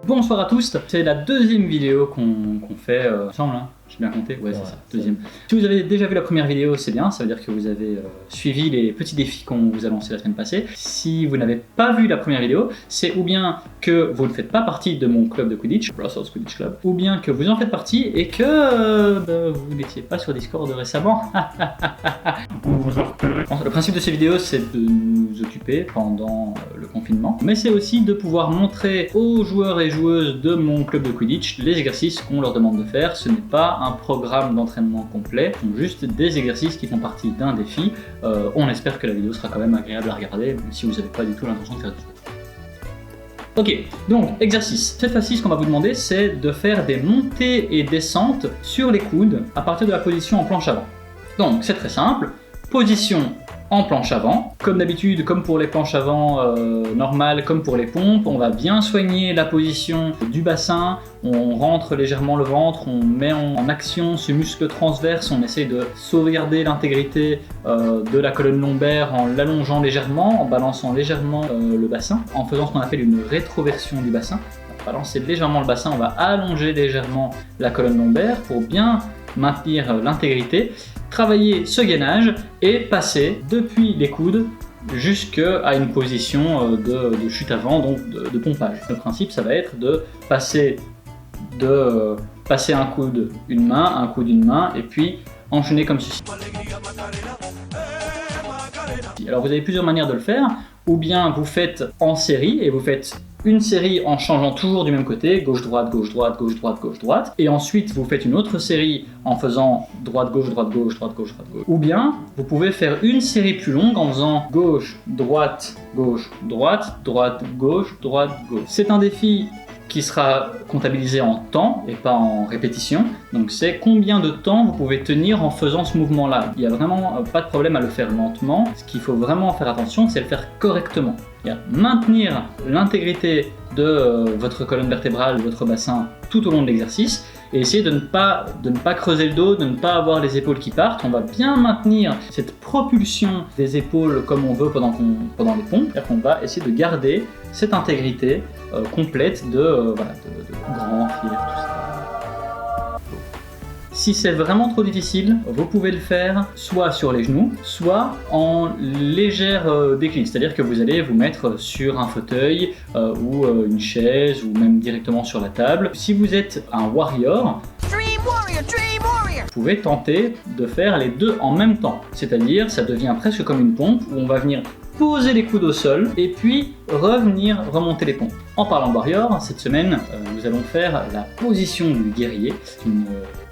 Bonsoir à tous, c'est la deuxième vidéo qu'on fait ensemble, hein. J'ai bien compté? Ouais, c'est ça, deuxième. Si vous avez déjà vu la première vidéo, c'est bien, ça veut dire que vous avez suivi les petits défis qu'on vous a lancés la semaine passée. Si vous n'avez pas vu la première vidéo, c'est ou bien que vous ne faites pas partie de mon club de Quidditch, Brussels Quidditch Club, ou bien que vous en faites partie et que vous n'étiez pas sur Discord récemment. Le principe de ces vidéos, c'est de nous occuper pendant le confinement, mais c'est aussi de pouvoir montrer aux joueurs et joueuses de mon club de Quidditch les exercices qu'on leur demande de faire. Ce n'est pas un programme d'entraînement complet, ce sont juste des exercices qui font partie d'un défi. On espère que la vidéo sera quand même agréable à regarder, même si vous n'avez pas du tout l'intention de faire du sport. Ok, donc exercice. Cette fois-ci, ce qu'on va vous demander, c'est de faire des montées et descentes sur les coudes à partir de la position en planche avant. Donc c'est très simple, position en planche avant. Comme d'habitude, comme pour les planches avant normales, comme pour les pompes, on va bien soigner la position du bassin, on rentre légèrement le ventre, on met en action ce muscle transverse, on essaye de sauvegarder l'intégrité de la colonne lombaire en l'allongeant légèrement, en balançant légèrement le bassin, en faisant ce qu'on appelle une rétroversion du bassin. On va balancer légèrement le bassin, on va allonger légèrement la colonne lombaire pour bien maintenir l'intégrité, travailler ce gainage et passer depuis les coudes jusqu'à une position de chute avant, donc de pompage. Le principe, ça va être de passer un coude, une main, et puis enchaîner comme ceci. Alors vous avez plusieurs manières de le faire, ou bien vous faites en série et vous faites une série en changeant toujours du même côté, gauche-droite, gauche-droite, gauche-droite, gauche-droite, et ensuite vous faites une autre série en faisant droite-gauche, droite-gauche, droite-gauche, droite-gauche. Ou bien vous pouvez faire une série plus longue en faisant gauche, droite, gauche, droite, droite, gauche, droite, gauche. C'est un défi qui sera comptabilisé en temps et pas en répétition. Donc c'est combien de temps vous pouvez tenir en faisant ce mouvement-là. Il n'y a vraiment pas de problème à le faire lentement. Ce qu'il faut vraiment faire attention, c'est le faire correctement. Maintenir l'intégrité de votre colonne vertébrale, de votre bassin tout au long de l'exercice et essayer de ne pas creuser le dos, de ne pas avoir les épaules qui partent. On va bien maintenir cette propulsion des épaules comme on veut pendant les pompes. C'est-à-dire qu'on va essayer de garder cette intégrité complète de grand, fier, tout ça. Si c'est vraiment trop difficile, vous pouvez le faire soit sur les genoux, soit en légère décline, c'est-à-dire que vous allez vous mettre sur un fauteuil ou une chaise ou même directement sur la table. Si vous êtes un warrior, vous pouvez tenter de faire les deux en même temps, c'est-à-dire ça devient presque comme une pompe où on va venir poser les coudes au sol et puis remonter les pompes. En parlant de warrior, cette semaine, nous allons faire la position du guerrier. C'est une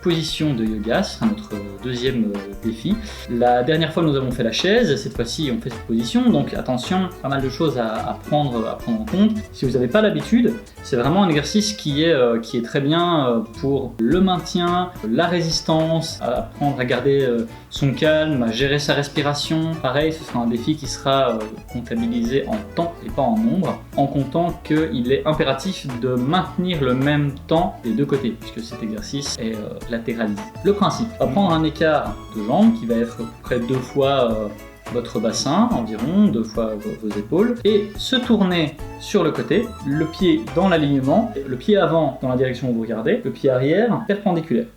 position de yoga, ce sera notre deuxième défi. La dernière fois, nous avons fait la chaise, cette fois-ci, on fait cette position, donc attention, pas mal de choses à prendre en compte. Si vous n'avez pas l'habitude, c'est vraiment un exercice qui est très bien pour le maintien, la résistance, à apprendre à garder son calme, à gérer sa respiration. Pareil, ce sera un défi qui sera comptabilisé en temps et pas en nombre, en comptant qu'il est impératif de maintenir le même temps des deux côtés, puisque cet exercice est latéralisé. Le principe, on va prendre un écart de jambes qui va être à peu près 2 fois votre bassin, environ 2 fois vos épaules, et se tourner sur le côté, le pied dans l'alignement, le pied avant dans la direction où vous regardez, le pied arrière perpendiculaire.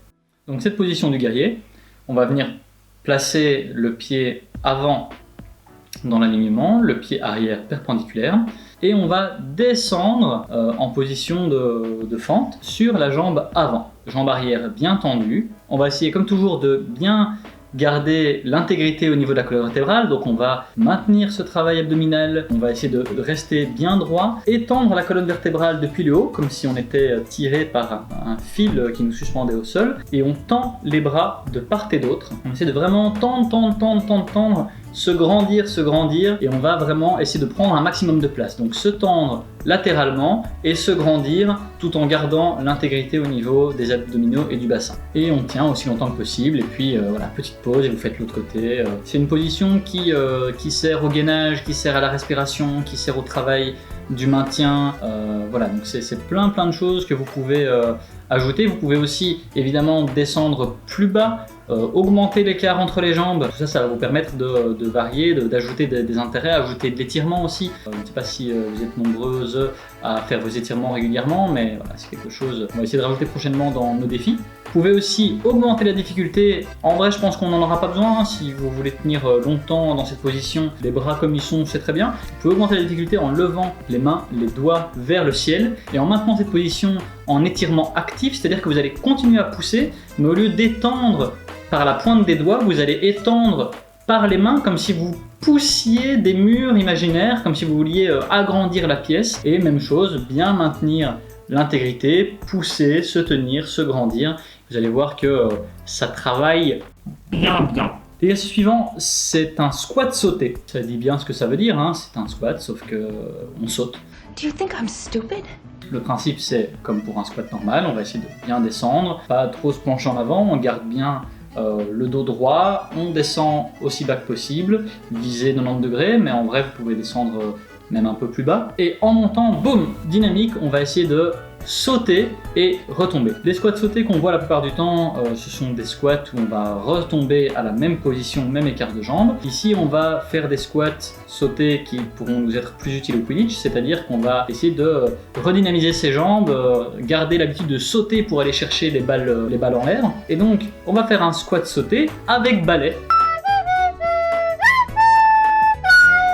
Donc cette position du guerrier, on va venir placer le pied avant dans l'alignement, le pied arrière perpendiculaire, et on va descendre en position de fente sur la jambe avant. Jambe arrière bien tendue. On va essayer comme toujours de bien garder l'intégrité au niveau de la colonne vertébrale, donc on va maintenir ce travail abdominal, on va essayer de rester bien droit, étendre la colonne vertébrale depuis le haut, comme si on était tiré par un fil qui nous suspendait au sol, et on tend les bras de part et d'autre. On essaie de vraiment tendre, se grandir, et on va vraiment essayer de prendre un maximum de place. Donc se tendre latéralement et se grandir tout en gardant l'intégrité au niveau des abdominaux et du bassin. Et on tient aussi longtemps que possible, et puis voilà, petite pause et vous faites l'autre côté. C'est une position qui sert au gainage, qui sert à la respiration, qui sert au travail du maintien. Voilà, donc c'est plein de choses que vous pouvez ajouter. Vous pouvez aussi évidemment descendre plus bas augmenter l'écart entre les jambes. Tout ça, ça va vous permettre de varier, d'ajouter des intérêts, ajouter de l'étirement aussi. Je ne sais pas si vous êtes nombreuses à faire vos étirements régulièrement, mais voilà, c'est quelque chose qu'on va essayer de rajouter prochainement dans nos défis. Vous pouvez aussi augmenter la difficulté. En vrai, je pense qu'on n'en aura pas besoin. Hein. Si vous voulez tenir longtemps dans cette position, les bras comme ils sont, c'est très bien. Vous pouvez augmenter la difficulté en levant les mains, les doigts vers le ciel et en maintenant cette position en étirement actif, c'est-à-dire que vous allez continuer à pousser, mais au lieu d'étendre par la pointe des doigts, vous allez étendre par les mains comme si vous poussiez des murs imaginaires, comme si vous vouliez agrandir la pièce. Et même chose, bien maintenir l'intégrité, pousser, se tenir, se grandir. Vous allez voir que ça travaille bien. L'exercice suivant, c'est un squat sauté. Ça dit bien ce que ça veut dire, hein. C'est un squat, sauf que on saute. Do you think I'm stupid? Le principe, c'est comme pour un squat normal, on va essayer de bien descendre, pas trop se pencher en avant, on garde bien le dos droit, on descend aussi bas que possible, viser 90 degrés, mais en vrai, vous pouvez descendre même un peu plus bas. Et en montant, boum, dynamique, on va essayer de sauter et retomber. Les squats sautés qu'on voit la plupart du temps, ce sont des squats où on va retomber à la même position, même écart de jambes. Ici, on va faire des squats sautés qui pourront nous être plus utiles au Quidditch, c'est-à-dire qu'on va essayer de redynamiser ses jambes, garder l'habitude de sauter pour aller chercher les balles en l'air. Et donc, on va faire un squat sauté avec balai.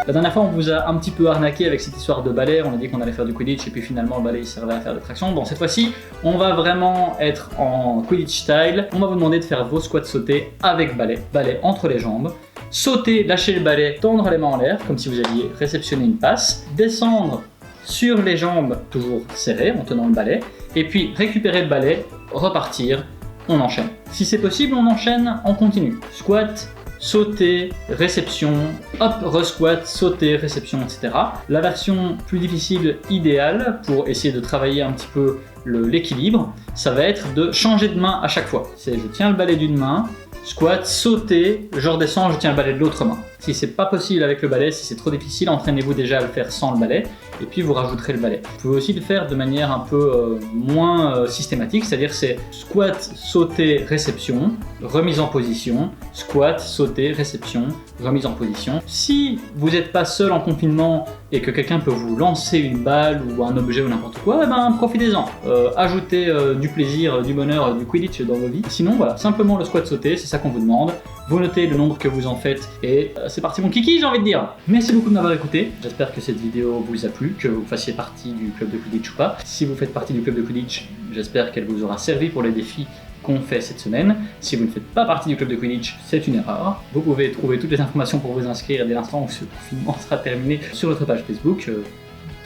La dernière fois, on vous a un petit peu arnaqué avec cette histoire de balai. On a dit qu'on allait faire du Quidditch et puis finalement le balai il servait à faire des tractions. Bon, cette fois-ci, on va vraiment être en Quidditch style. On va vous demander de faire vos squats sautés avec balai. Balai entre les jambes. Sauter, lâcher le balai, tendre les mains en l'air comme si vous alliez réceptionner une passe. Descendre sur les jambes, toujours serrées en tenant le balai. Et puis récupérer le balai, repartir. On enchaîne. Si c'est possible, on enchaîne en continu. Squat, sauter, réception, hop, re-squat, sauter, réception, etc. La version plus difficile, idéale, pour essayer de travailler un petit peu l'équilibre, ça va être de changer de main à chaque fois. C'est je tiens le balai d'une main, squat, sauter, je redescends, je tiens le balai de l'autre main. Si c'est pas possible avec le balai, si c'est trop difficile, entraînez-vous déjà à le faire sans le balai, et puis vous rajouterez le balai. Vous pouvez aussi le faire de manière un peu moins systématique, c'est-à-dire c'est squat, sauter, réception, remise en position, squat, sauter, réception, remise en position. Si vous n'êtes pas seul en confinement et que quelqu'un peut vous lancer une balle ou un objet ou n'importe quoi, eh ben profitez-en. Ajoutez du plaisir, du bonheur, du Quidditch dans vos vies. Sinon voilà, simplement le squat sauter, c'est ça qu'on vous demande. Vous notez le nombre que vous en faites et c'est parti mon kiki, j'ai envie de dire. Merci beaucoup de m'avoir écouté. J'espère que cette vidéo vous a plu, que vous fassiez partie du club de Quidditch ou pas. Si vous faites partie du club de Quidditch, j'espère qu'elle vous aura servi pour les défis qu'on fait cette semaine. Si vous ne faites pas partie du club de Quidditch, c'est une erreur. Vous pouvez trouver toutes les informations pour vous inscrire dès l'instant où ce confinement sera terminé sur notre page Facebook.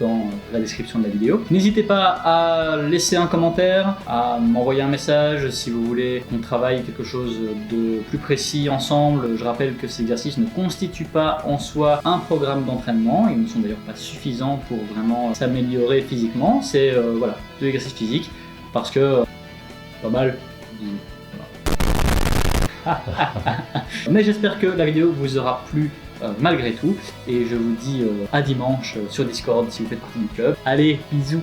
Dans la description de la vidéo. N'hésitez pas à laisser un commentaire, à m'envoyer un message si vous voulez qu'on travaille quelque chose de plus précis ensemble. Je rappelle que ces exercices ne constituent pas en soi un programme d'entraînement, ils ne sont d'ailleurs pas suffisants pour vraiment s'améliorer physiquement. C'est voilà, de l'exercice physique parce que pas mal. Voilà. Mais j'espère que la vidéo vous aura plu malgré tout et je vous dis à dimanche sur Discord si vous faites partie du club. Allez, bisous.